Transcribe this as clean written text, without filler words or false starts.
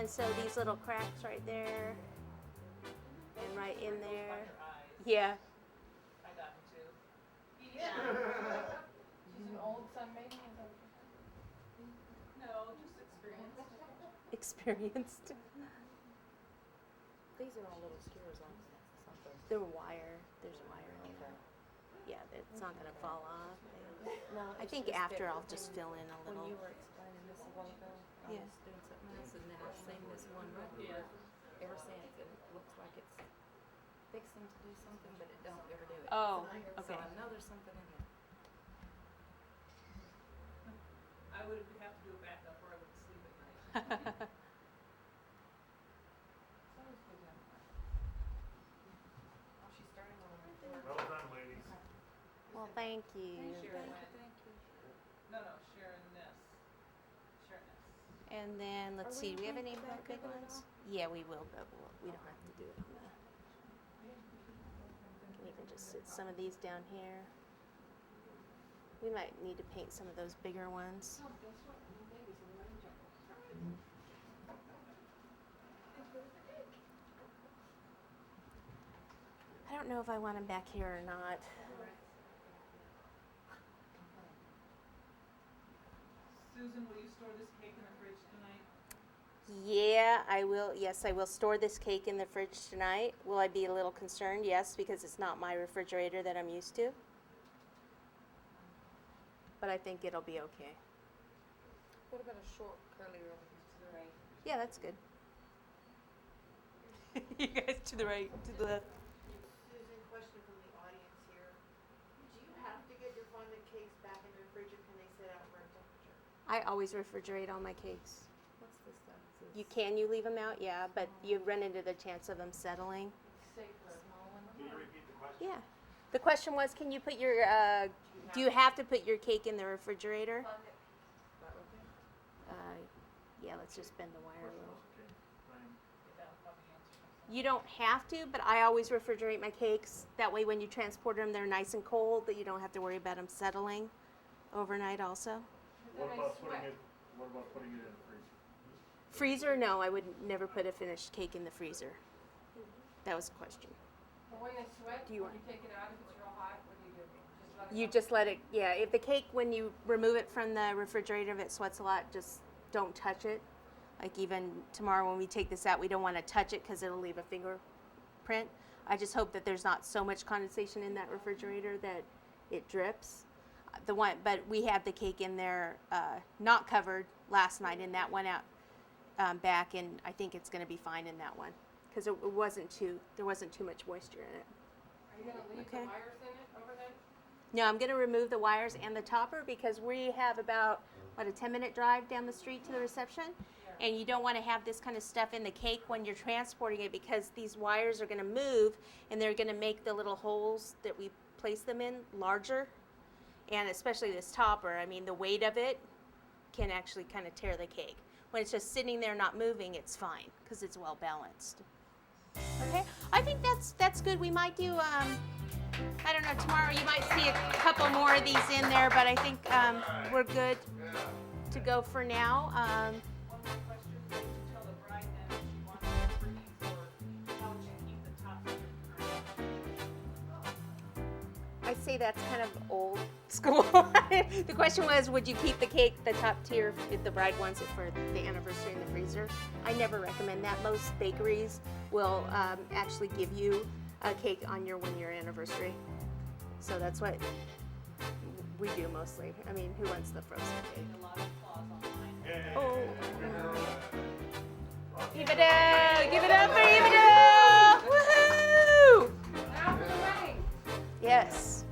so these little cracks right there, and right in there. Yeah. I got them too. Yeah. She's an old sunmaiden. No, just experienced. Experienced. These are all little skewers on something. They're wire. There's wire in there. Yeah, it's not gonna fall off. No, I think after I'll just fill in a when little. you were explaining this a while ago, I Yeah. was doing something else, and then I've seen this one right here ever since, and it looks like it's fixing to do something, but it don't ever do it. Oh, So okay. I know there's something in there. I would have to do a backup or I wouldn't sleep at night. She's starting on the Well done, ladies. Well, thank you. Sharon Thank you. No, Sharon Ness. Sharon Ness. And then let's Are see, we do we have gonna any put more that big cover ones? on? Yeah, we will, but we don't have to do it on the. We can just sit some of these down here. We might need to paint some of those bigger ones. I don't know if I want them back here or not. Susan, will you store this cake in the fridge tonight? Yeah, I will. Yes, I will store this cake in the fridge tonight. Will I be a little concerned? Yes, because it's not my refrigerator that I'm used to. But I think it'll be okay. What about a short curly roll to the right? Yeah, that's good. You guys to the right, to the left. Susan, question from the audience here. Do you have to get your fondant cakes back in the fridge, or can they sit out room temperature? I always refrigerate all my cakes. What's this stuff? You leave them out, yeah, but you run into the chance of them settling. Small one? Can you repeat the question? Yeah. The question was, can you put your, do you have to put your cake in the refrigerator? That right there? Yeah, let's just bend the wire a little. Okay, fine. That'll probably answer something. You don't have to, but I always refrigerate my cakes. That way when you transport them, they're nice and cold, that you don't have to worry about them settling overnight also. What about putting it in the freezer? Freezer? No, I would never put a finished cake in the freezer. That was the question. Well, when they sweat, Do you when want- you take it out, if it's real hot, what do you do? Just let it You go? just let it, yeah, if the cake, when you remove it from the refrigerator, if it sweats a lot, just don't touch it. Like even tomorrow when we take this out, we don't want to touch it because it'll leave a fingerprint. I just hope that there's not so much condensation in that refrigerator that it drips. But we had the cake in there, not covered last night, and that went out back, and I think it's going to be fine in that one because there wasn't too much moisture in it. Are you gonna leave Okay. the wires in it over there? No, I'm going to remove the wires and the topper because we have about, a 10-minute drive down the street to the reception. And you don't want to have this kind of stuff in the cake when you're transporting it because these wires are going to move and they're going to make the little holes that we place them in larger. And especially this topper, I mean, the weight of it can actually kind of tear the cake. When it's just sitting there not moving, it's fine because it's well balanced. Okay, I think that's good. We might do, I don't know, tomorrow you might see a couple more of these in there, but I think we're good to go for now. One more question. Did you tell the bride then if she wants to freeze or how would you keep the top of your I'd say that's kind of old school. The question was, would you keep the cake, the top tier, if the bride wants it for the anniversary in the freezer? I never recommend that. Most bakeries will actually give you a cake on your 1-year anniversary. So that's what we do mostly. I mean, who wants the frozen cake? A lot of applause online. Yeah. Oh. Evadell! Give it up for Evadell! Woohoo! Now for the wedding. Yes.